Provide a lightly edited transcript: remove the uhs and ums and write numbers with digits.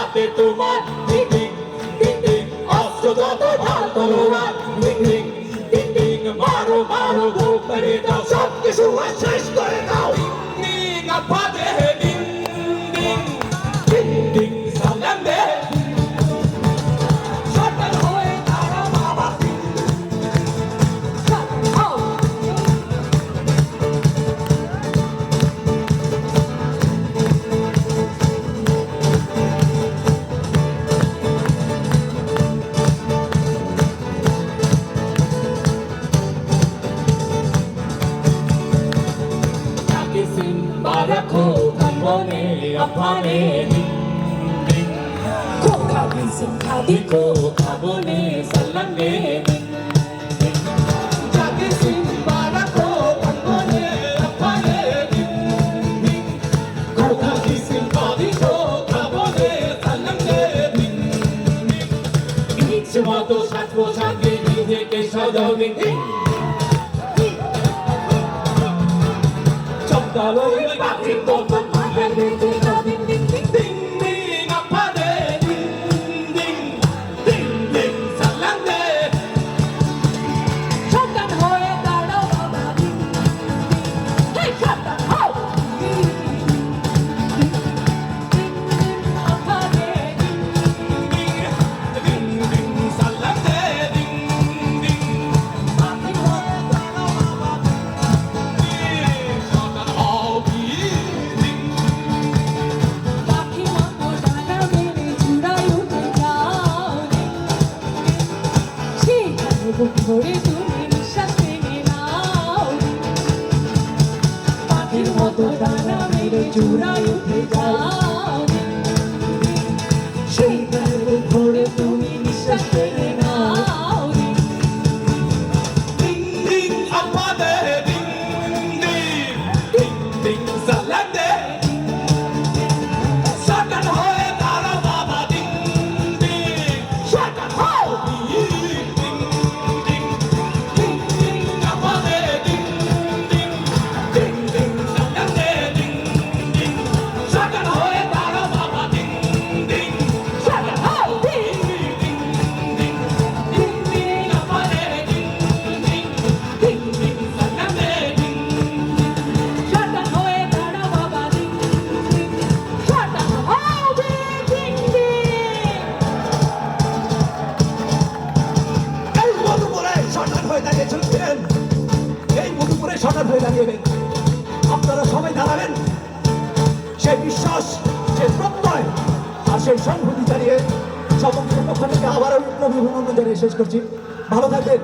হাতে তোমার ডিং ডিং ডিং ডিং অস্ত্র যত ঢাল তলোয়ার ডিং ডিং ডিং ডিং মারো মারো গো করে দাও সব কিছু শেষ করে দাও ডিং আপাদে ডিং ডিং ডিং ডিং সালাম দে সরকার হয়ে তারা বাবা Barakho kanbone apane ding ding ko khadi sin khadi ko khabone sallange ding ding jage sin barakho kanbone apane ding ding ko khadi sin khadi ko khabone sallange ding ding ichhe moto satpo sange nijeke sajao ding ding Daloi pati bomba ding ding ding ding ding ding apade ding ding ding ding salande shotgun hoye daro baba ding hey shotgun ho ding ding apade ding ding ding salande ding ding pati hoye daro baba ধরে তুমি নিঃশ্বাস টেনে নাও পাখির মতো ডানা মেরে চূড়ায় উঠে যাও সেই ধরে তুমি নিঃশ্বাস টেনে নাও ডিং ডিং আপাদে ডিং ডিং ডিং ডিং সালাদে শটগান হয়ে তারা বাবা ডিং ডিং শটগান হও এই মধুপুরে সরকার হয়ে দাঁড়িয়েবেন আপনারা সবাই দাঁড়াবেন সেই বিশ্বাস সেই প্রত্যয় আর সেই সংহতি জানিয়ে সমগ্র পক্ষ থেকে আবারও বিপ্লবী অভিনন্দন জানিয়ে শেষ করছি ভালো থাকবেন